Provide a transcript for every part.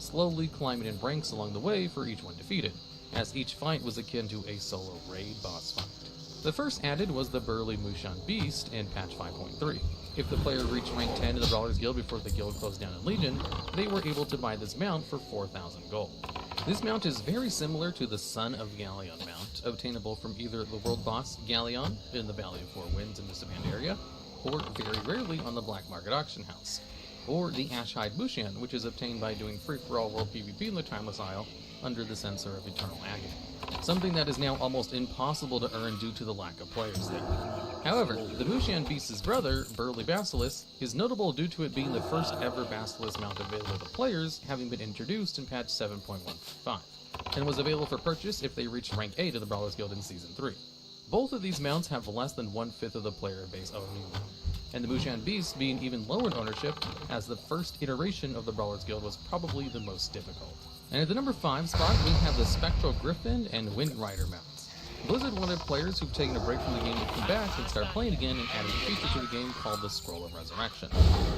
slowly climbing in ranks along the way for each one defeated, as each fight was akin to a solo raid boss fight. The first added was the burly Mushan Beast in patch 5.3. If the player reached rank 10 in the Brawlers Guild before the guild closed down in Legion, they were able to buy this mount for 4,000 gold. This mount is very similar to the Son of Galleon mount, obtainable from either the world boss Galleon in the Valley of Four Winds in Mist of Pandaria, or very rarely on the Black Market Auction House, or the Ashhide Mushan, which is obtained by doing free-for-all world PvP in the Timeless Isle under the Censor of Eternal Agony, something that is now almost impossible to earn due to the lack of players there. However, the Mushan Beast's brother, Burly Basilisk, is notable due to it being the first ever Basilisk mount available to players, having been introduced in patch 7.155, and was available for purchase if they reached rank 8 of the Brawlers Guild in Season 3. Both of these mounts have less than 1/5 of the player base owning them, and the Mushan Beast being even lower in ownership, as the first iteration of the Brawlers Guild was probably the most difficult. And at the number 5 spot, we have the Spectral Griffin and Wind Rider mounts. Blizzard wanted players who've taken a break from the game to come back and start playing again, and added a feature to the game called the Scroll of Resurrection,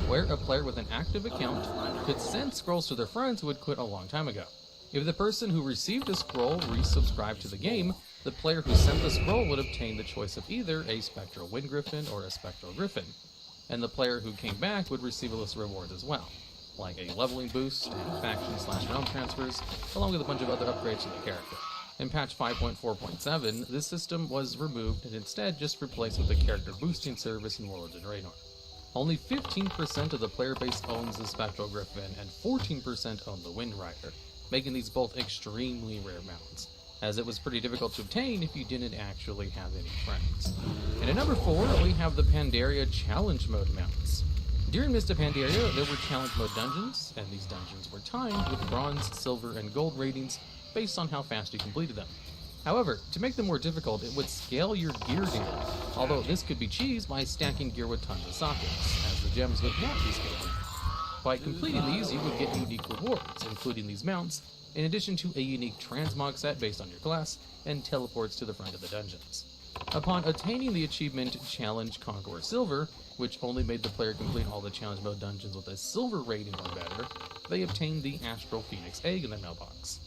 where a player with an active account could send scrolls to their friends who had quit a long time ago. If the person who received a scroll resubscribed to the game, the player who sent the scroll would obtain the choice of either a Spectral Wind Griffin or a Spectral Griffin, and the player who came back would receive a list of rewards as well, like a leveling boost and faction/realm transfers, along with a bunch of other upgrades to the character. In patch 5.4.7, this system was removed and instead just replaced with a character boosting service in Warlords and Raynor. Only 15% of the player base owns the Spectral Griffin, and 14% own the Wind Rider, making these both extremely rare mounts, as it was pretty difficult to obtain if you didn't actually have any friends. And at number 4, we have the Pandaria Challenge Mode mounts. During Mist of Pandaria, there were Challenge Mode dungeons, and these dungeons were timed with bronze, silver, and gold ratings based on how fast you completed them. However, to make them more difficult, it would scale your gear down, although this could be cheesed by stacking gear with tons of sockets, as the gems would not be scaled. By completing these, you would get unique rewards, including these mounts, in addition to a unique transmog set based on your class, and teleports to the front of the dungeons. Upon attaining the achievement Challenge Conqueror Silver, which only made the player complete all the challenge mode dungeons with a silver rating or better, they obtained the Astral Phoenix Egg in their mailbox.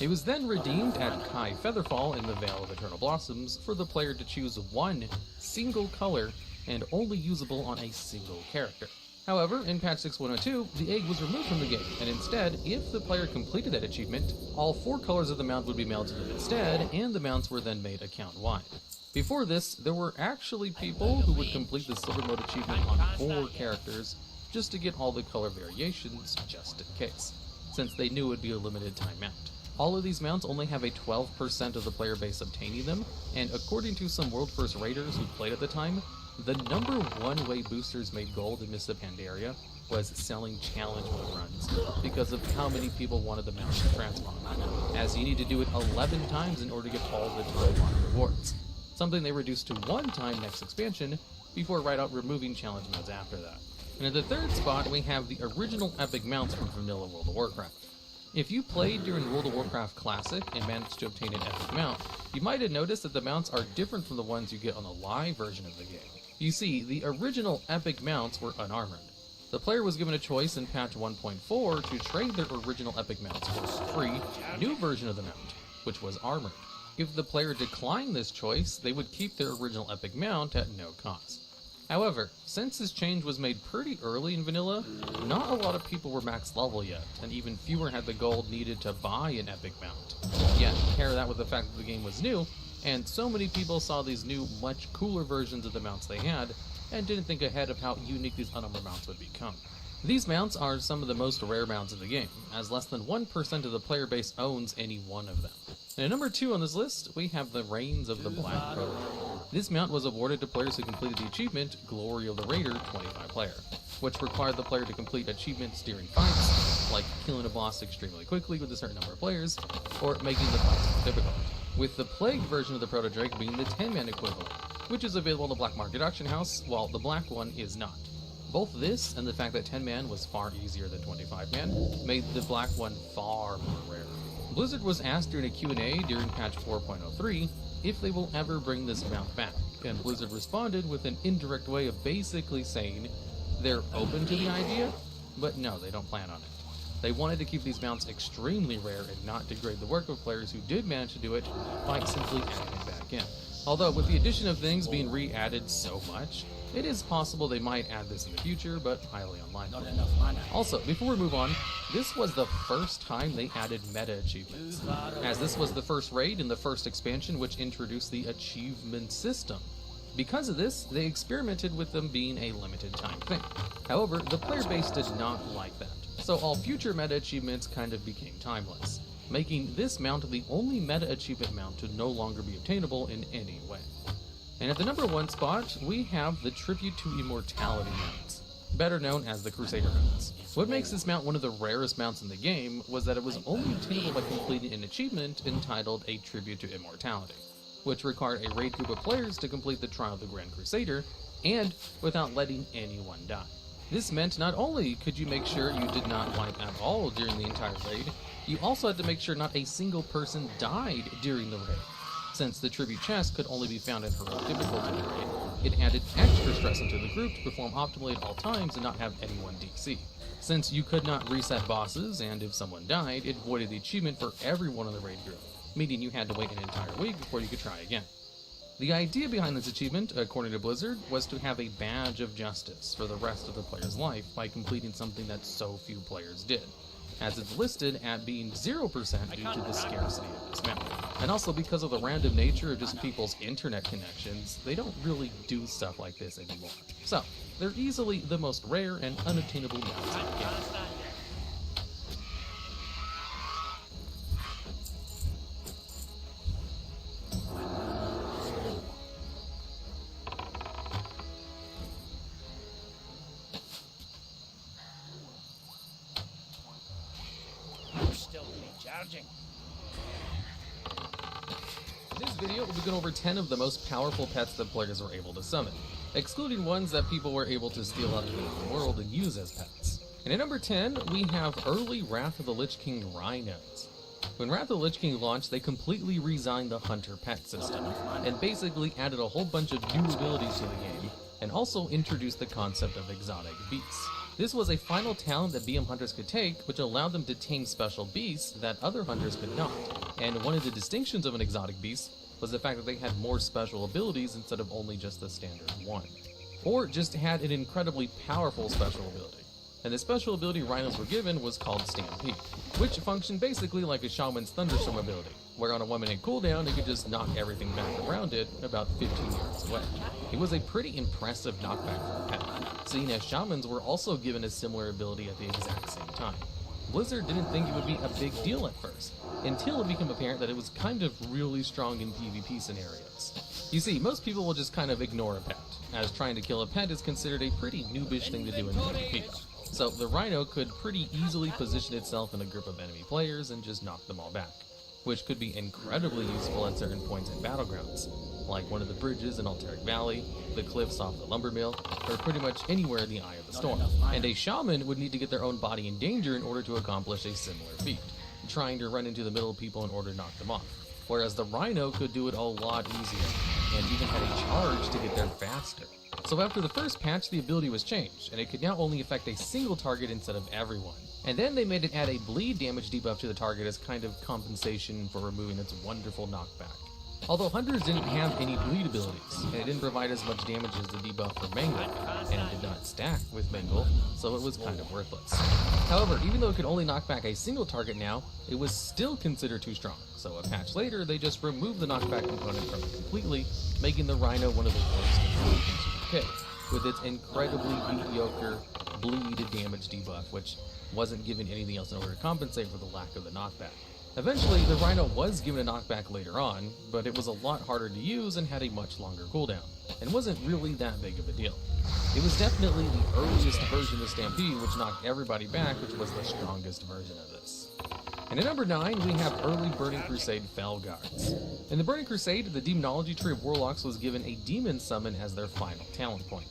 It was then redeemed at Kai Featherfall in the Vale of Eternal Blossoms for the player to choose one single color and only usable on a single character. However, in patch 6.102, the egg was removed from the game, and instead, if the player completed that achievement, all 4 colors of the mount would be mailed to them instead, and the mounts were then made account-wide. Before this, there were actually people who would complete the Silver Mode achievement on 4 characters just to get all the color variations, just in case, since they knew it would be a limited time mount. All of these mounts only have a 12% of the player base obtaining them, and according to some World First Raiders who played at the time, the number 1 way boosters made gold in Mist of Pandaria was selling challenge mode runs, because of how many people wanted the mount to transmog, as you need to do it 11 times in order to get all the time rewards, something they reduced to 1 time next expansion, before right out removing challenge modes after that. And at the 3rd spot, we have the original epic mounts from vanilla World of Warcraft. If you played during World of Warcraft Classic and managed to obtain an epic mount, you might have noticed that the mounts are different from the ones you get on the live version of the game. You see, the original epic mounts were unarmored. The player was given a choice in patch 1.4 to trade their original epic mounts for a free, new version of the mount, which was armored. If the player declined this choice, they would keep their original epic mount at no cost. However, since this change was made pretty early in vanilla, not a lot of people were max level yet, and even fewer had the gold needed to buy an epic mount. Yet, pair that with the fact that the game was new, and so many people saw these new, much cooler versions of the mounts they had, and didn't think ahead of how unique these unarmored mounts would become. These mounts are some of the most rare mounts in the game, as less than 1% of the player base owns any one of them. And at number 2 on this list, we have the Reigns of the Black Proto. This mount was awarded to players who completed the achievement Glory of the Raider 25 player, which required the player to complete achievements during fights, like killing a boss extremely quickly with a certain number of players, or making the fights more difficult, with the Plague version of the Proto Drake being the 10-man equivalent, which is available in the Black Market Auction House, while the black one is not. Both this and the fact that 10-man was far easier than 25-man made the black one far more rare. Blizzard was asked during a Q&A during patch 4.03 if they will ever bring this mount back, and Blizzard responded with an indirect way of basically saying they're open to the idea, but no, they don't plan on it. They wanted to keep these mounts extremely rare and not degrade the work of players who did manage to do it by simply adding it back in. Although with the addition of things being re-added so much, it is possible they might add this in the future, but highly unlikely. Not enough mana. Also, before we move on, this was the first time they added meta achievements, as this was the first raid in the first expansion which introduced the achievement system. Because of this, they experimented with them being a limited time thing. However, the player base did not like that, so all future meta achievements kind of became timeless, making this mount the only meta achievement mount to no longer be obtainable in any way. And at the number 1 spot, we have the Tribute to Immortality mounts, better known as the Crusader mounts. What makes this mount one of the rarest mounts in the game was that it was only obtainable by completing an achievement entitled a Tribute to Immortality, which required a raid group of players to complete the Trial of the Grand Crusader, and without letting anyone die. This meant not only could you make sure you did not wipe at all during the entire raid, you also had to make sure not a single person died during the raid. Since the tribute chest could only be found in heroic difficulty in the raid, it added extra stress into the group to perform optimally at all times and not have anyone DC. Since you could not reset bosses, and if someone died, it voided the achievement for everyone in the raid group, meaning you had to wait an entire week before you could try again. The idea behind this achievement, according to Blizzard, was to have a badge of justice for the rest of the player's life by completing something that so few players did, as it's listed at being 0% due to the scarcity of this mount. And also because of the random nature of just people's internet connections, they don't really do stuff like this anymore. So, they're easily the most rare and unobtainable mounts in the game. Still recharging. In this video, we'll be going over 10 of the most powerful pets that players were able to summon, excluding ones that people were able to steal out of the world and use as pets. And at number 10, we have early Wrath of the Lich King Rhinos. When Wrath of the Lich King launched, they completely redesigned the hunter pet system, and basically added a whole bunch of new abilities to the game, and also introduced the concept of exotic beasts. This was a final talent that BM hunters could take, which allowed them to tame special beasts that other hunters could not. And one of the distinctions of an exotic beast was the fact that they had more special abilities instead of only just the standard one. Or just had an incredibly powerful special ability. And the special ability rhinos were given was called Stampede, which functioned basically like a shaman's thunderstorm ability, where on a 1-minute cooldown it could just knock everything back around it about 15 yards away. It was a pretty impressive knockback for a pet, seeing as shamans were also given a similar ability at the exact same time. Blizzard didn't think it would be a big deal at first, until it became apparent that it was kind of really strong in PvP scenarios. You see, most people will just kind of ignore a pet, as trying to kill a pet is considered a pretty noobish thing to do in PvP. So the Rhino could pretty easily position itself in a group of enemy players and just knock them all back, which could be incredibly useful at certain points in battlegrounds, like one of the bridges in Alteric Valley, the cliffs off the lumber mill, or pretty much anywhere in the Eye of the Storm. And a shaman would need to get their own body in danger in order to accomplish a similar feat, trying to run into the middle of people in order to knock them off, whereas the Rhino could do it a lot easier, and even had a charge to get there faster. So after the first patch, the ability was changed, and it could now only affect a single target instead of everyone. And then they made it add a bleed damage debuff to the target as kind of compensation for removing its wonderful knockback. Although hunters didn't have any bleed abilities, and it didn't provide as much damage as the debuff for Mangle, and it did not stack with Mangle, so it was kind of worthless. However, even though it could only knock back a single target now, it was still considered too strong, so a patch later they just removed the knockback component from it completely, making the Rhino one of the worst in PvP, with its incredibly mediocre bleed damage debuff, which wasn't given anything else in order to compensate for the lack of the knockback. Eventually, the Rhino was given a knockback later on, but it was a lot harder to use and had a much longer cooldown, and wasn't really that big of a deal. It was definitely the earliest version of Stampede, which knocked everybody back, which was the strongest version of this. And at number 9, we have early Burning Crusade Fel Guards. In the Burning Crusade, the Demonology Tree of Warlocks was given a demon summon as their final talent point,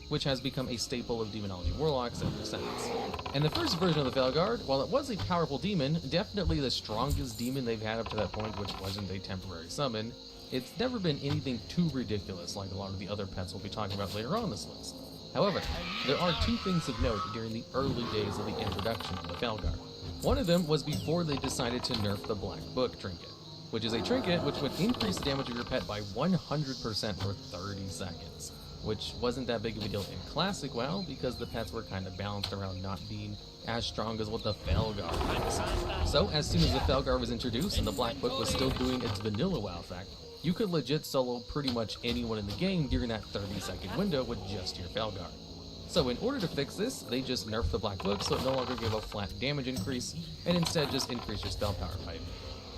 which has become a staple of Demonology Warlocks ever since. And the first version of the Felguard, while it was a powerful demon, definitely the strongest demon they've had up to that point, which wasn't a temporary summon, it's never been anything too ridiculous like a lot of the other pets we'll be talking about later on this list. However, there are two things of note during the early days of the introduction of the Felguard. One of them was before they decided to nerf the Black Book trinket, which is a trinket which would increase the damage of your pet by 100% for 30 seconds, which wasn't that big of a deal in Classic WoW because the pets were kind of balanced around not being as strong as what the Felgar was. So as soon as the Felgar was introduced and the Black Book was still doing its vanilla WoW effect, you could legit solo pretty much anyone in the game during that 30-second window with just your Felgar. So in order to fix this, they just nerfed the Black Book so it no longer gave a flat damage increase, and instead just increased your spell power pipe.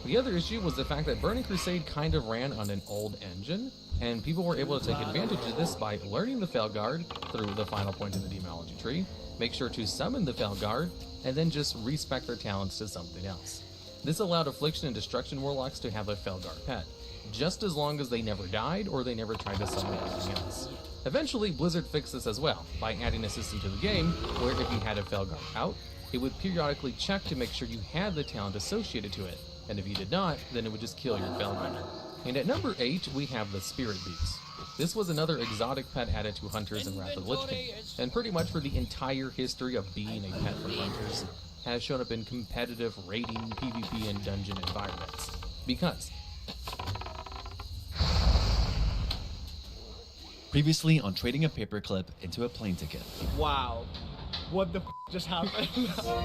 The other issue was the fact that Burning Crusade kind of ran on an old engine, and people were able to take advantage of this by learning the Felguard through the final point in the Demonology tree, make sure to summon the Felguard, and then just respec their talents to something else. This allowed Affliction and Destruction Warlocks to have a Felguard pet, just as long as they never died or they never tried to summon anything else. Eventually, Blizzard fixed this as well, by adding a system to the game where if you had a Felguard out, it would periodically check to make sure you had the talent associated to it, and if you did not, then it would just kill your Felguard. And at number 8, we have the Spirit Beast. This was another exotic pet added to Hunters in Wrath of the Lich King, and pretty much for the entire history of being a pet for Hunters, has shown up in competitive raiding, PvP, and dungeon environments. Because previously on trading a paperclip into a plane ticket. Wow. What the just happened?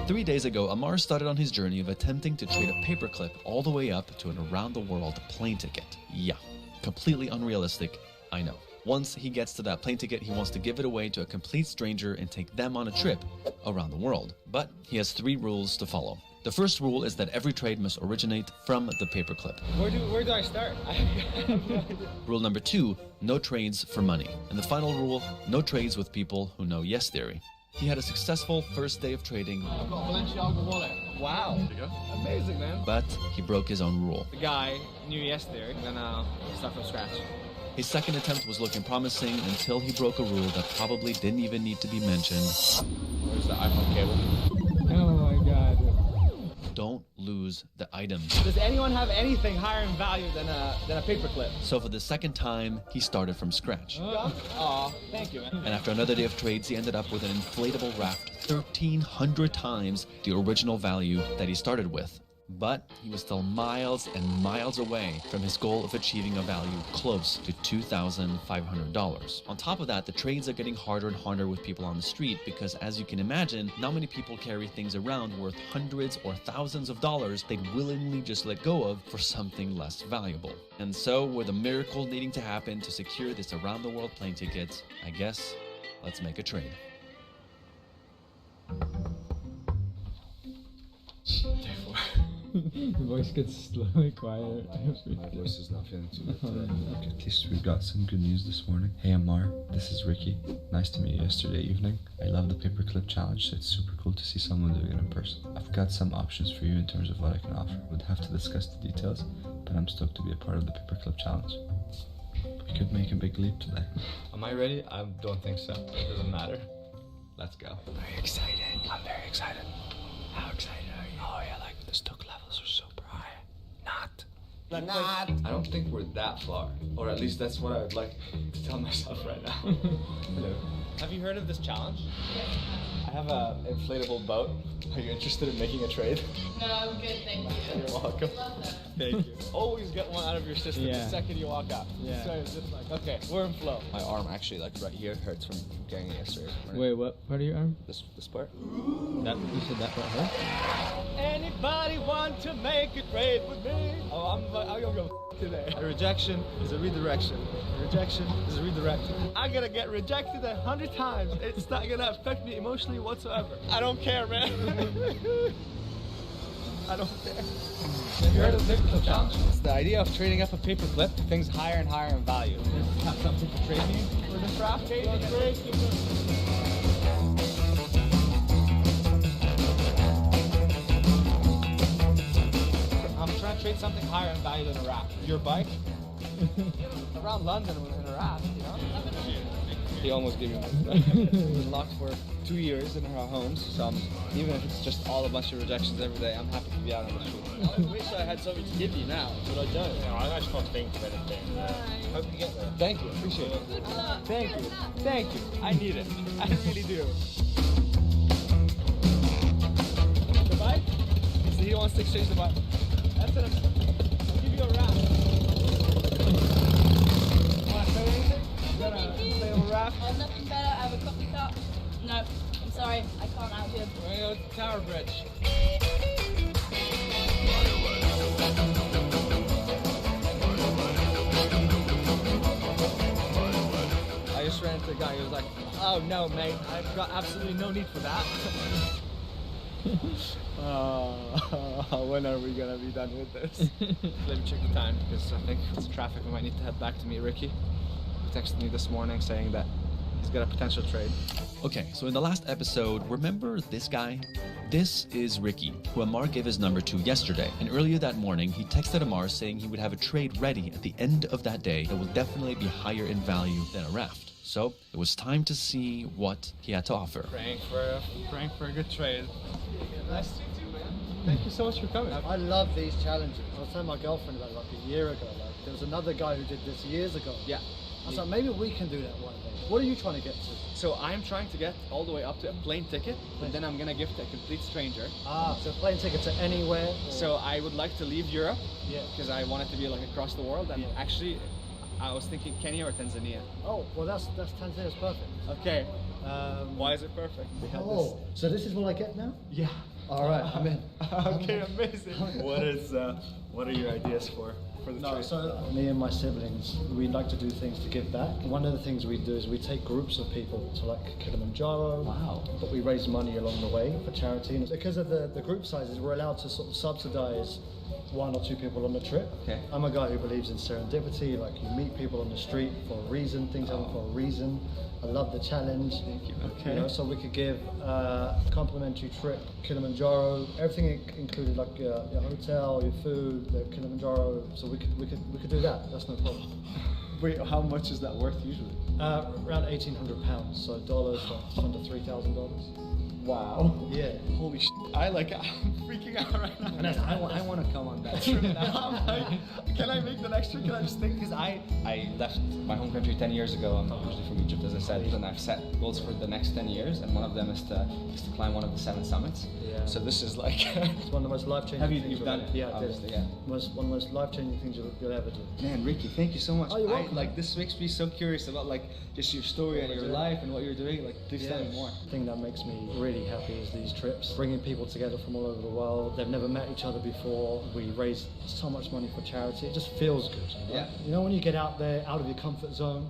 3 days ago, Amar started on his journey of attempting to trade a paperclip all the way up to an around-the-world plane ticket. Yeah, completely unrealistic, I know. Once he gets to that plane ticket, he wants to give it away to a complete stranger and take them on a trip around the world. But he has 3 rules to follow. The first rule is that every trade must originate from the paperclip. Where do I start? I have no idea. Rule number 2, no trades for money. And the final rule, no trades with people who know yes theory. He had a successful first day of trading, I've got a Balenciaga wallet. Wow. There you go. Amazing, man. but he broke his own rule. The guy knew yes there, and then start from scratch. His second attempt was looking promising until he broke a rule that probably didn't even need to be mentioned. Where's the iPhone cable? Oh my god. Don't lose the items. Does anyone have anything higher in value than a paperclip? So for the second time, he started from scratch. Aw, thank you, man. And after another day of trades, he ended up with an inflatable raft 1,300 times the original value that he started with. But he was still miles and miles away from his goal of achieving a value close to $2,500. On top of that, the trades are getting harder and harder with people on the street because, as you can imagine, not many people carry things around worth hundreds or thousands of dollars they'd willingly just let go of for something less valuable. And so, with a miracle needing to happen to secure this around-the-world plane ticket, I guess, let's make a trade. The voice gets slowly quieter. My voice is not feeling too good today. Okay, at least we've got some good news this morning. Hey Amar, this is Ricky. Nice to meet you yesterday evening. I love the paperclip challenge, so it's super cool to see someone doing it in person. I've got some options for you in terms of what I can offer. We'd have to discuss the details, but I'm stoked to be a part of the paperclip challenge. We could make a big leap today. Am I ready? I don't think so. It doesn't matter. Let's go. Very excited. I'm very excited. How excited are you? Oh yeah, like the stock levels are super high. Not. I don't think we're that far. Or at least that's what I would like to tell myself right now. Hello. Have you heard of this challenge? I have a inflatable boat. Are you interested in making a trade? No, I'm good, thank you. You're welcome. Love that. Thank you. Always get one out of your system the second you walk out. Yeah. So it's just like, okay, we're in flow. My arm actually, like right here, hurts from getting it yesterday. Wait, what part of your arm? This part. That you said that part hurt? Anybody want to make a trade with me? Oh, I'm gonna go today. A rejection is a redirection. A rejection is a redirection. I'm gonna get rejected 100 times. It's not gonna affect me emotionally whatsoever. I don't care, man. I don't care. Have you heard of the paperclip challenge? It's the idea of trading up a paperclip to things higher and higher in value. Just have something to trade me for this draft. I'm trying to trade something higher in value than a raft. Your bike? Around London in a raft, you know? He almost gave me one. We've been locked for 2 years in our homes, so even if it's just all a bunch of rejections every day, I'm happy to be out on the street. I wish I had something to give you now, but I don't. No, I just can't think of anything. Hope you get there. Thank you, appreciate it. Thank you, thank you. I need it. I really do. The bike? wants to exchange the bike. That's it. I'll give you a wrap. Want to say anything? You got a little wrap? Nothing better. I have a coffee cup. No, I'm sorry. I can't out here. We're going to go to Tower Bridge. I just ran into a guy who was like, oh no mate, I've got absolutely no need for that. When are we gonna be done with this? Let me check the time because I think it's traffic. We might need to head back to meet Ricky. He texted me this morning saying that he's got a potential trade. Okay, so in the last episode, remember this guy? This is Ricky, who Amar gave his number to yesterday. And earlier that morning, he texted Amar saying he would have a trade ready at the end of that day that will definitely be higher in value than a raft. So it was time to see what he had to offer. Praying for a good trade. Nice to meet you, man. Thank you so much for coming. I love these challenges. I was telling my girlfriend about it like a year ago. Like there was another guy who did this years ago. Yeah. I was like, maybe we can do that one day. What are you trying to get to? So I'm trying to get all the way up to a plane ticket, but then I'm gonna give to a complete stranger. Ah, so plane ticket to anywhere? Or... So I would like to leave Europe, yeah, because I want it to be like across the world. And actually, I was thinking Kenya or Tanzania. Oh, well that's Tanzania's perfect. Okay. Why is it perfect? Oh, so this is what I get now? Yeah. All right, I'm in. Okay, amazing. What are your ideas for the trade? So me and my siblings, we like to do things to give back. One of the things we do is we take groups of people to like Kilimanjaro. Wow. But we raise money along the way for charity. And because of the group sizes, we're allowed to sort of subsidize one or two people on the trip. Okay. I'm a guy who believes in serendipity, like you meet people on the street for a reason, things happen for a reason. I love the challenge. Thank you. Okay. You know, so we could give a complimentary trip, Kilimanjaro, everything included, like your hotel, your food, the Kilimanjaro. So we could do that. That's no problem. Wait, how much is that worth usually? Around £1,800. So dollars, just under $3,000. Wow. Yeah. Holy shit. I'm freaking out right now. And I want to come on that trip now. I'm like, can I make the next trip? Can I just think? Because I left my home country 10 years ago. I'm originally from Egypt, as I said, and I've set goals for the next 10 years, and one of them is to climb one of the 7 summits. Yeah. So this is like... It's one of the most life-changing things. You've done it? Yeah, I did. Obviously, yeah. One of the most life-changing things you'll ever do. Man, Ricky, thank you so much. Oh, you're welcome. Like, this makes me so curious about like just your story and your life and what you're doing. Like, please tell me more. The thing that makes me really happy is these trips, bringing people together from all over the world. They've never met each other before. We raise so much money for charity. It just feels good. Right? Yeah. You know when you get out there, out of your comfort zone,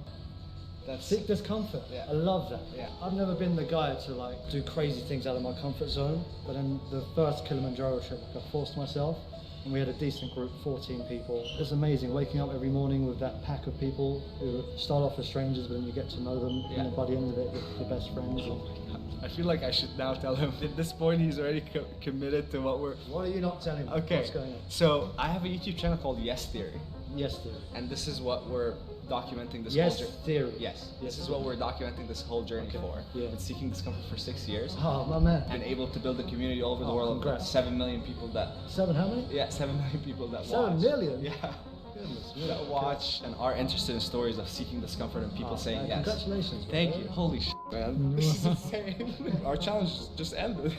seek discomfort. Yeah. I love that. Yeah. I've never been the guy to like do crazy things out of my comfort zone, but in the first Kilimanjaro trip, I forced myself. And we had a decent group, 14 people. It's amazing waking up every morning with that pack of people who start off as strangers, but then you get to know them. Yeah. And by the end of it, you're your best friends. Oh my God. I feel like I should now tell him. At this point, he's already committed to what we're... What are you not telling me? Okay, What's going on? so I have a YouTube channel called Yes Theory. Yes, dear. And this is what we're documenting this Yes, whole journey. theory. Yes, this is what we're documenting this whole journey for. Yeah. Been seeking discomfort for 6 years. Oh, my man. And able to build a community all over the Oh, world of congrats. 7 million people that... 7 how many? Yeah, 7 million people that 7 watch. million? Yeah. Goodness me. That watch and are interested in stories of seeking discomfort and people saying yes. Congratulations. Thank bro. you. Holy shit, man. This is insane. Our challenge just ended.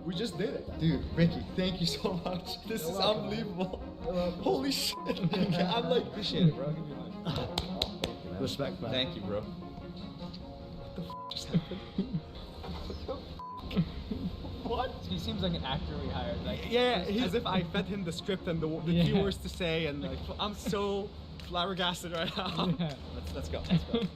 we just did it. Dude, Ricky, thank you so much. This is welcome. unbelievable. You're welcome. Holy shit. I'm like, appreciate it, bro. I'll give you a hug. Respect, man. Thank you, bro. What the f just happened? What? He seems like an actor we hired. Like, Yeah, as if I fed him the script and the Yeah. keywords to say, and like, I'm so flabbergasted right now. Yeah. Let's go. Let's go.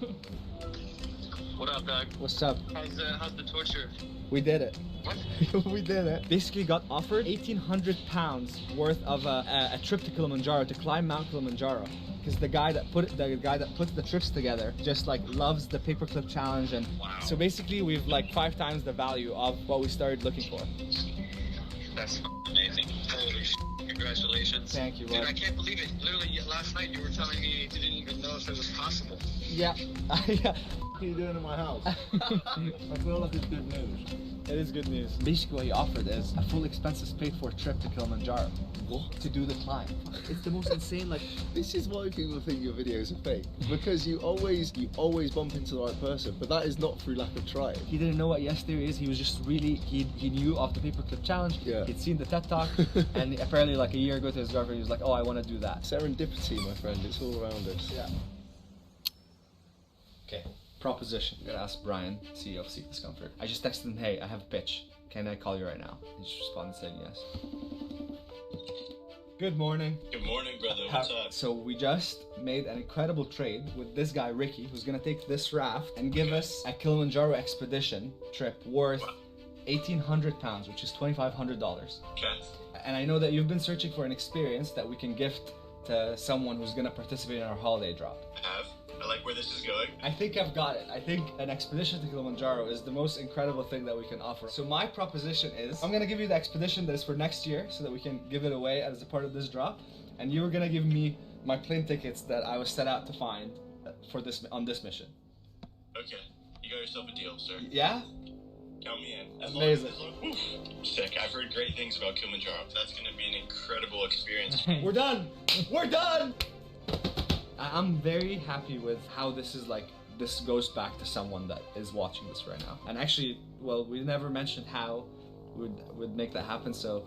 What up, Doug? What's up? How's the torture? We did it. What? We did it. Basically got offered 1,800 pounds worth of a trip to Kilimanjaro, to climb Mount Kilimanjaro. Because the guy that put the trips together just like loves the paperclip challenge, and Wow. so basically we've like 5 times the value of what we started looking for. That's amazing. Holy sh**. Congratulations. Thank you, Dude, bud. I can't believe it. Literally, last night you were telling me you didn't even know if it was possible. Yeah. What are you doing in my house? I feel like it's good news. It is good news. Basically, what he offered is a full expenses paid for trip to Kilimanjaro. What? To do the climb. It's the most insane, like, This is why people think your videos are fake. Because you always bump into the right person, but that is not through lack of trying. he didn't know what yes theory is. He was just really, he knew of the paperclip challenge. Yeah. He'd seen the TED talk, and apparently like a year ago to his girlfriend, he was like, oh, I want to do that. Serendipity, my friend, it's all around us. Yeah. Okay. Proposition. I'm gonna ask Brian, CEO of Seek Discomfort. I just texted him, hey, I have a pitch. Can I call you right now? He just responded saying yes. Good morning. Good morning, brother. What's up? So we just made an incredible trade with this guy Ricky, who's gonna take this raft and give us a Kilimanjaro expedition trip worth £1,800, which is $2,500. Okay. And I know that you've been searching for an experience that we can gift to someone who's gonna participate in our holiday drop. I have. I like where this is going. I think I've got it. I think an expedition to Kilimanjaro is the most incredible thing that we can offer. So my proposition is, I'm gonna give you the expedition that is for next year so that we can give it away as a part of this drop. And you're gonna give me my plane tickets that I was set out to find for this on this mission. Okay. You got yourself a deal, sir. Yeah? Count me in. Amazing. Woof. Sick. I've heard great things about Kilimanjaro. That's going to be an incredible experience. We're done! We're done! I'm very happy with how this is like, this goes back to someone that is watching this right now. And actually, well, we never mentioned how we'd make that happen, so.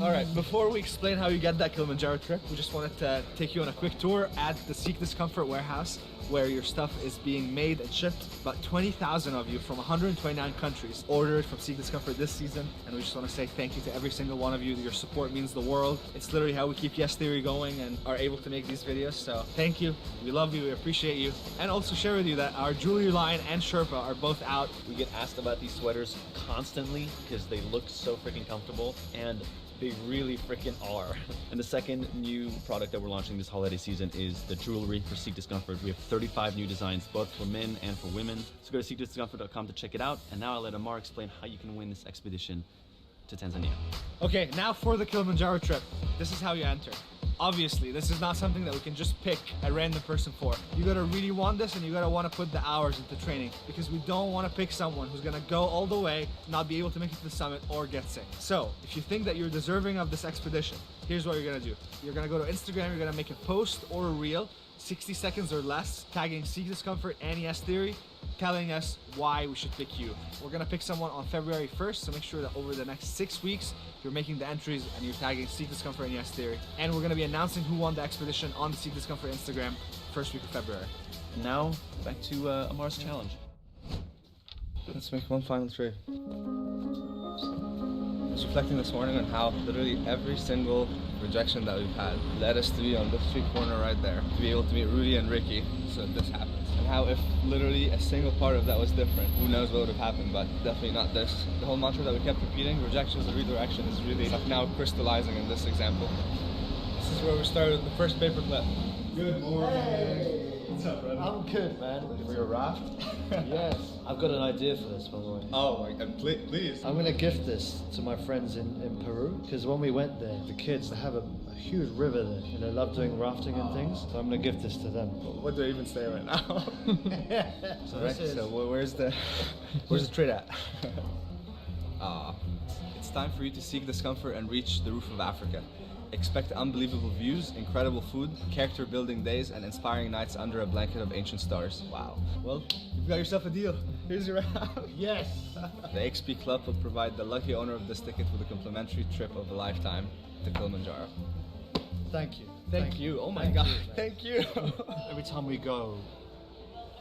All right, before we explain how you get that Kilimanjaro trip, we just wanted to take you on a quick tour at the Seek Discomfort warehouse, where your stuff is being made and shipped. About 20,000 of you from 129 countries ordered from Seek Discomfort this season, and we just want to say thank you to every single one of you. Your support means the world. It's literally how we keep Yes Theory going and are able to make these videos, so thank you. We love you, we appreciate you. And also share with you that our jewelry line and Sherpa are both out. We get asked about these sweaters constantly because they look so freaking comfortable, and they really freaking are. And the second new product that we're launching this holiday season is the jewelry for Seek Discomfort. We have 35 new designs, both for men and for women. So go to seekdiscomfort.com to check it out. And now I'll let Amar explain how you can win this expedition to Tanzania. Okay, now for the Kilimanjaro trip. This is how you enter. Obviously, this is not something that we can just pick a random person for. You gotta really want this, and you gotta wanna put the hours into training, because we don't wanna pick someone who's gonna go all the way, not be able to make it to the summit, or get sick. So, if you think that you're deserving of this expedition, here's what you're gonna do. You're gonna go to Instagram, you're gonna make a post or a reel, 60 seconds or less, tagging Seek Discomfort and Yes Theory, telling us why we should pick you. We're gonna pick someone on February 1st, so make sure that over the next 6 weeks, you're making the entries and you're tagging Seek Discomfort and Yes Theory. And we're gonna be announcing who won the expedition on the Seek Discomfort Instagram first week of February. And now, back to Amar's challenge. Let's make one final trade. I was reflecting this morning on how literally every single rejection that we've had led us to be on this street corner right there, to be able to meet Rudy and Ricky, so this happens. And how if literally a single part of that was different, who knows what would have happened, but definitely not this. The whole mantra that we kept repeating, rejection is a redirection, is really now crystallizing in this example. This is where we started the first paperclip. Good morning. Hey. What's up, brother? I'm good, man. For your raft? Yes. I've got an idea for this, by the way. Oh my god, please. I'm gonna gift this to my friends in Peru, because when we went there, the kids, they have a huge river there, and they love doing rafting and things, so I'm gonna gift this to them. What do I even say right now? So Right, this is... so where's the trade at? It's time for you to seek discomfort and reach the roof of Africa. Expect unbelievable views, incredible food, character building days, and inspiring nights under a blanket of ancient stars. Wow. Well, you've got yourself a deal. Here's your round. Yes! The XP Club will provide the lucky owner of this ticket with a complimentary trip of a lifetime to Kilimanjaro. Thank you. Thank you. Oh my Thank god. you, man. Thank you. Every time we go,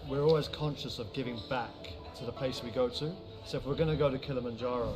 we're always conscious of giving back to the place we go to. So if we're going to go to Kilimanjaro,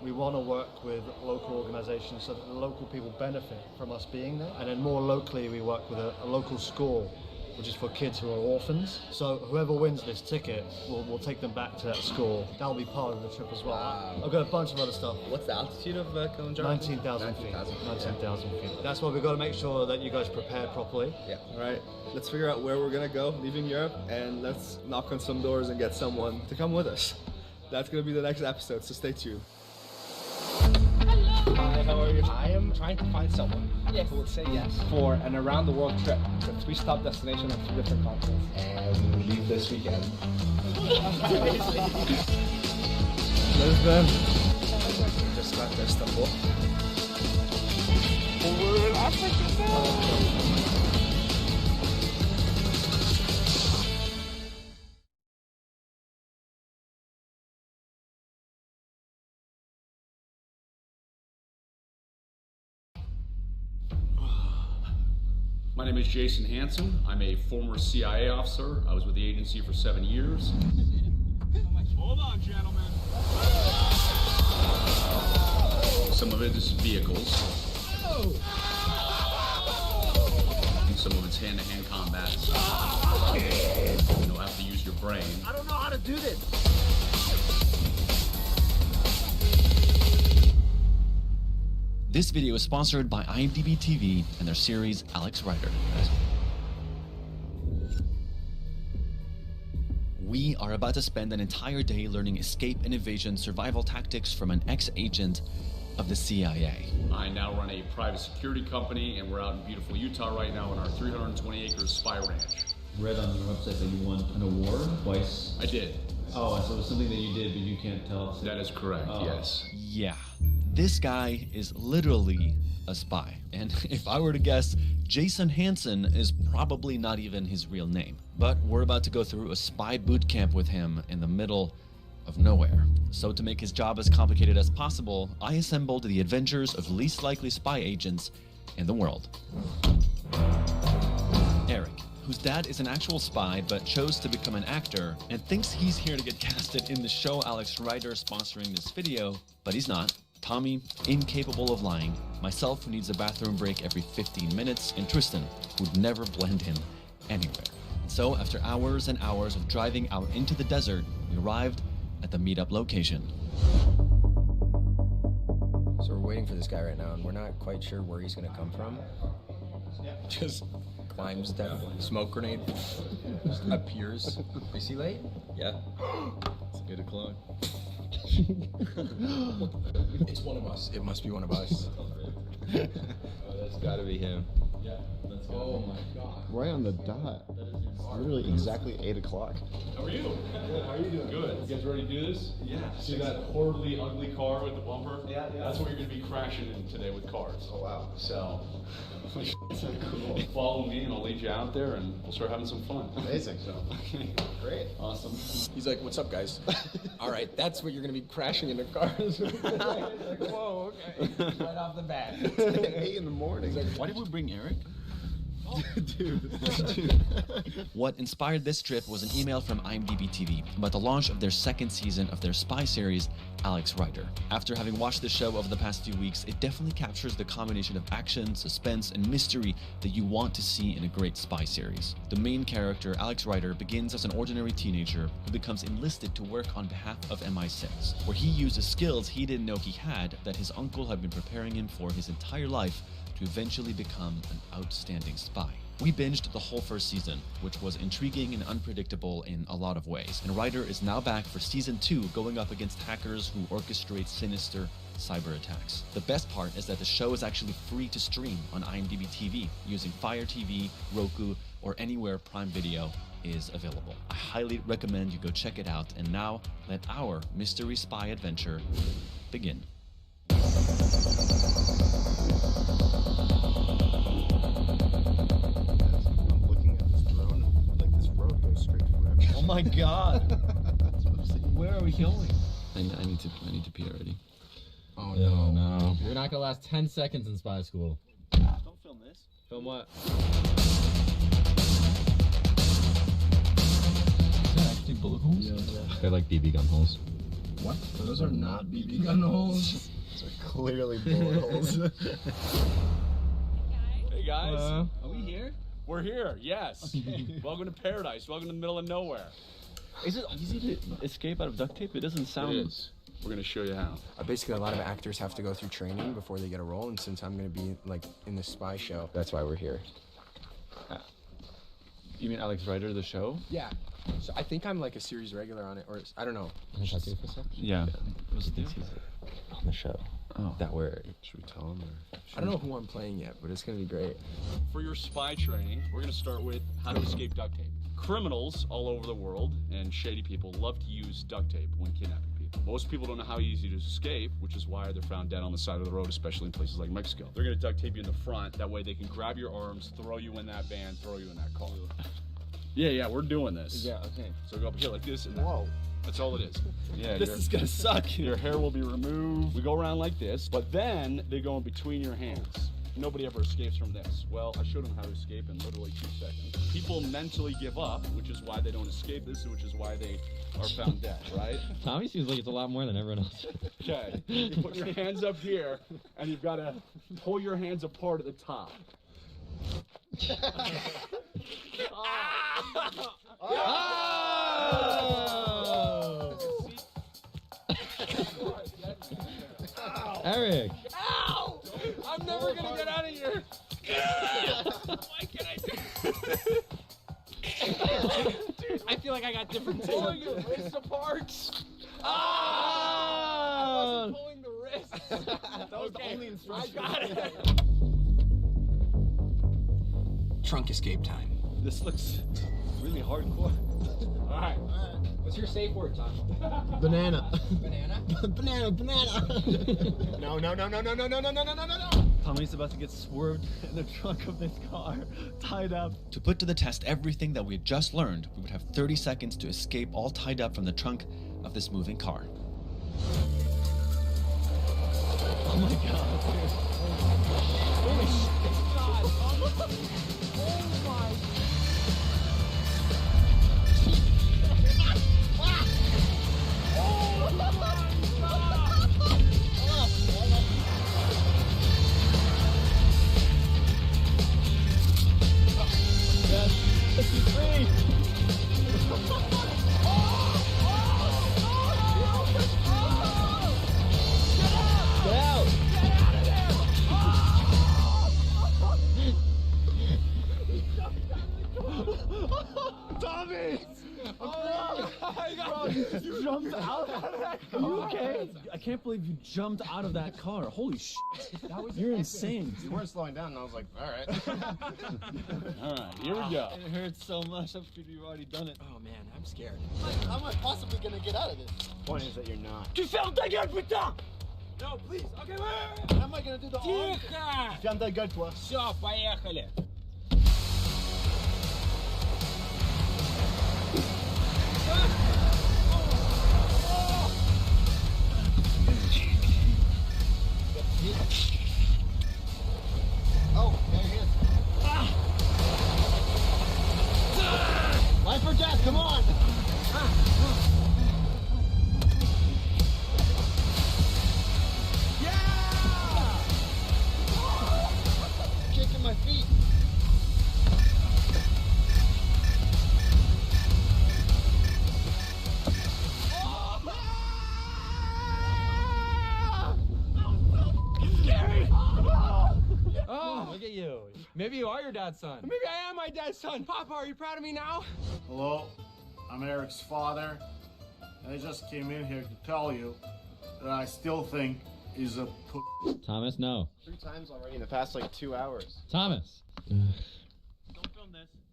we want to work with local organizations so that the local people benefit from us being there. And then more locally, we work with a local school, which is for kids who are orphans. So whoever wins this ticket, we'll take them back to that school. That'll be part of the trip as well. Wow. I've got a bunch of other stuff. What's the altitude of Kilimanjaro? 19,000 feet. 19,000 feet. That's why we've got to make sure that you guys prepare properly. Yeah. All right. Let's figure out where we're gonna go, leaving Europe, and let's knock on some doors and get someone to come with us. That's gonna be the next episode, so stay tuned. Hello. Hi, how are you? I am trying to find someone Yes. who will say yes for an around-the-world trip to 3-stop destination on 3 different continents. And we leave this weekend. Lisbon. Just got to Istanbul. My name is Jason Hansen. I'm a former CIA officer. I was with the agency for 7 years. Hold on, gentlemen. Some of it is vehicles. And some of it's hand-to-hand combat. You'll have to use your brain. I don't know how to do this. This video is sponsored by IMDb TV and their series Alex Rider. We are about to spend an entire day learning escape and evasion survival tactics from an ex-agent of the CIA. I now run a private security company, and we're out in beautiful Utah right now on our 320-acre spy ranch. Read on your website that you won an award twice. I did. Oh, so it was something that you did, but you can't tell us. That is correct, yes. Yeah, this guy is literally a spy. And if I were to guess, Jason Hansen is probably not even his real name. But we're about to go through a spy boot camp with him in the middle of nowhere. So to make his job as complicated as possible, I assembled the adventures of least likely spy agents in the world. Eric, whose dad is an actual spy but chose to become an actor and thinks he's here to get casted in the show Alex Rider sponsoring this video, but he's not. Tommy, incapable of lying, myself who needs a bathroom break every 15 minutes, and Tristan, who'd never blend in anywhere. So after hours and hours of driving out into the desert, we arrived at the meetup location. So we're waiting for this guy right now, and we're not quite sure where he's gonna come from. Just climbs down, smoke grenade, just appears. Is he late? Yeah. It's 8 o'clock. It's one of us. It must be one of us. That's gotta be him. Yeah, that's gotta Oh my god. Right on the dot. Literally exactly 8 o'clock. How are you? Good. How are you doing? Good. You guys ready to do this? Yeah. See that horribly ugly car with the bumper? Yeah, yeah. That's what you're going to be crashing in today with cars. Oh, wow. So, cool. Follow me and I'll lead you out there and we'll start having some fun. Amazing. So, Great. awesome. He's like, "What's up, guys?" All right, that's what you're gonna be crashing into cars. Like, whoa, okay. Right off the bat. It's like 8 in the morning. Why did we bring Eric? What inspired this trip was an email from IMDb TV about the launch of their second season of their spy series, Alex Rider. After having watched the show over the past few weeks, it definitely captures the combination of action, suspense, and mystery that you want to see in a great spy series. The main character, Alex Rider, begins as an ordinary teenager who becomes enlisted to work on behalf of MI6, where he uses skills he didn't know he had that his uncle had been preparing him for his entire life to eventually become an outstanding spy. We binged the whole first season, which was intriguing and unpredictable in a lot of ways, and Ryder is now back for season 2, going up against hackers who orchestrate sinister cyber attacks. The best part is that the show is actually free to stream on IMDb TV using Fire TV, Roku, or anywhere Prime Video is available. I highly recommend you go check it out, and now let our mystery spy adventure begin. I'm looking at this drone and like this road goes straight forever. Oh my god! Where are we going? I need to pee already. Oh no. You're not gonna last 10 seconds in spy school. Don't film this. Film what? Is that actually bullet holes? Yeah. They're like BB gun holes. What? Those are not BB gun holes. Those are clearly bullet holes. Hey guys. Are we here? We're here, yes. Welcome to paradise. Welcome to the middle of nowhere. Is it easy to escape out of duct tape? It doesn't sound. It is. We're going to show you how. Basically, a lot of actors have to go through training before they get a role, and since I'm going to be like in this spy show, that's why we're here. You mean Alex Rider, the show? Yeah. So I think I'm like a series regular on it, or I don't know. Yeah. It was this season. On the show. that we're... Should we tell him? Or I don't know who I'm playing yet, but it's gonna be great. For your spy training, we're gonna start with how to escape duct tape. Criminals all over the world and shady people love to use duct tape when kidnapping people. Most people don't know how easy to escape, which is why they're found dead on the side of the road, especially in places like Mexico. They're gonna duct tape you in the front, that way they can grab your arms, throw you in that van, throw you in that car. Yeah, we're doing this. Yeah, okay. So go up here like this and Whoa. that's all it is. Yeah, This is gonna suck. Your hair will be removed. We go around like this, but then they go in between your hands. Nobody ever escapes from this. Well, I showed them how to escape in literally 2 seconds. People mentally give up, which is why they don't escape this, which is why they are found dead, right? Tommy seems like it's a lot more than everyone else. Okay, you put your hands up here, and you've got to pull your hands apart at the top. Eric! Ow! I'm never gonna get out of here! Why can't I do Dude, I feel like I got different pulling your wrists apart. I wasn't pulling the wrists. That was the only instruction. I got it. Trunk escape time. This looks really hardcore. All right. What's your safe word, Tom? Banana. Banana? banana. No. Tommy's about to get swerved in the trunk of this car, tied up. To put to the test everything that we had just learned, we would have 30 seconds to escape all tied up from the trunk of this moving car. Oh my god, dude. Holy shit. God. Oh my. You jumped out of that car. Are you okay? I can't believe you jumped out of that car. Holy shit. You're insane. You weren't slowing down, and I was like, all right. All right, here we go. It hurts so much after you've already done it. Oh man, I'm scared. How am I possibly gonna get out of this? Point is that you're not. Tu fermes ta gueule, putain! No, please. Okay, wait. How am I gonna do the arm? Тихо! Ferme ta gueule, toi. Все, поехали. Oh, there he is. Life or death, come on! Yeah! Kicking my feet. Oh, look at you. Maybe you are your dad's son. Maybe I am my dad's son. Papa, are you proud of me now? Hello, I'm Eric's father. I just came in here to tell you that I still think he's a Thomas, no. 3 times already in the past, like, 2 hours. Thomas.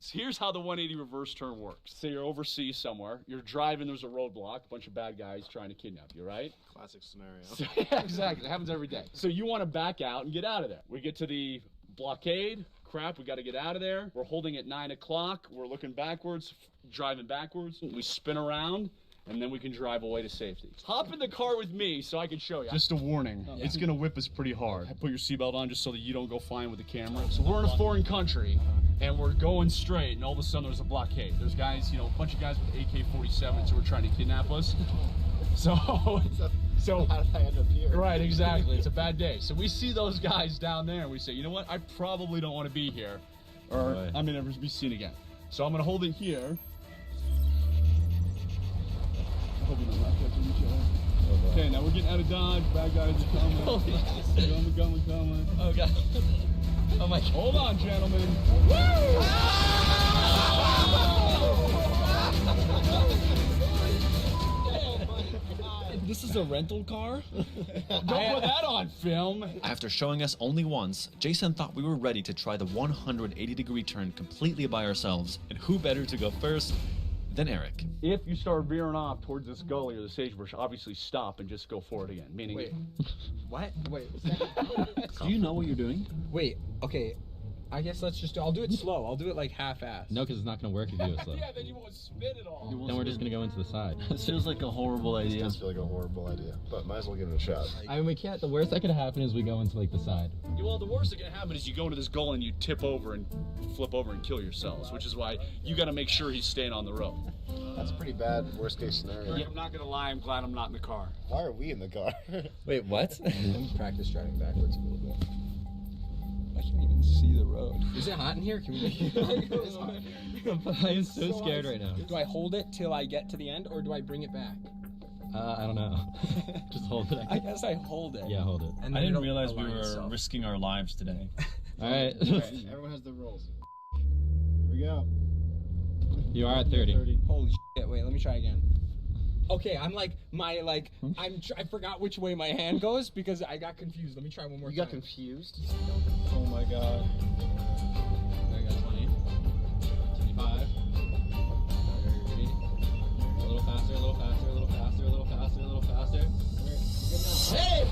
So here's how the 180 reverse turn works. Say you're overseas somewhere, you're driving, there's a roadblock, a bunch of bad guys trying to kidnap you, right? Classic scenario. So, yeah, exactly. It happens every day. So you want to back out and get out of there. We get to the blockade. Crap, we got to get out of there. We're holding at 9 o'clock. We're looking backwards, driving backwards. We spin around, and then we can drive away to safety. Hop in the car with me so I can show you. Just a warning, it's gonna whip us pretty hard. Put your seatbelt on just so that you don't go flying with the camera. So we're in a foreign country, and we're going straight, and all of a sudden there's a blockade. There's guys, a bunch of guys with AK-47s who are trying to kidnap us. So how did I end up here? Right, exactly. It's a bad day. So we see those guys down there, and we say, you know what? I probably don't want to be here, or I'm gonna never be seen again. So I'm gonna hold it here. Okay, now we're getting out of Dodge. Bad guys are coming. Coming. Oh god. Oh my god. Hold on, gentlemen. This is a rental car? Don't put that on film. After showing us only once, Jason thought we were ready to try the 180-degree turn completely by ourselves, and who better to go first than Eric? If you start veering off towards this gully or the sagebrush, obviously stop and just go forward again. Meaning, Wait. What? Wait. Do you know what you're doing? Wait. Okay. I guess let's just I'll do it slow. I'll do it like half-assed. No, because it's not going to work if you do it slow. yeah, then you won't spin it all. Then we're just going to go into the side. This feels like a horrible idea. It does feel like a horrible idea, but might as well give it a shot. I mean, we can't. The worst that could happen is we go into like the side. Well, the worst that can happen is you go into this gully and you tip over and flip over and kill yourselves, which is why you got to make sure he's staying on the road. That's a pretty bad worst case scenario. I'm not gonna lie, I'm glad I'm not in the car. Why are we in the car? Wait, what? Practice driving backwards a little bit. I can't even see the road. Is it hot in here? Can we make I am so scared right now. Do I hold it till I get to the end, or do I bring it back? I don't know. Just hold it. I guess I hold it. Yeah, hold it. And I didn't realize we were risking our lives today. All right. Everyone has their roles. Here we go. You are at 30. Holy shit! Wait, let me try again. Okay, I'm like I forgot which way my hand goes because I got confused. Let me try one more time. You got confused? Oh my god. I got 20. 25. Ready? A little faster, a little faster, a little faster, a little faster, a little faster. Good now. Hey!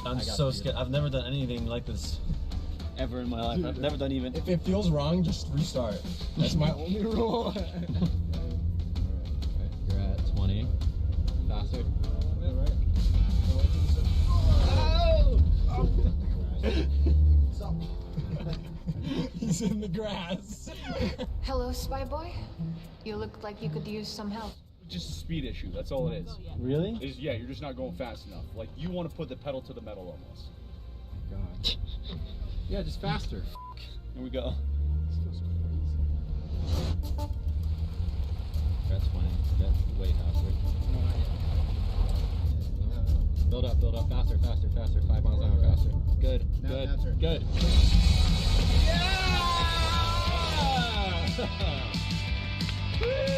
I'm so scared. I've never done anything like this ever in my life. I've never done even. If it feels wrong, just restart. That's my only rule. You're at 20. Faster. He's in the grass. Hello, spy boy. You look like you could use some help. Just a speed issue, that's all it is. Really? Yeah, you're just not going fast enough. Like, you want to put the pedal to the metal almost. God. Yeah, just faster. Here we go. This feels crazy. That's 20. Get way faster. Build up. Faster. 5 miles an hour faster. Good. Good. Yeah!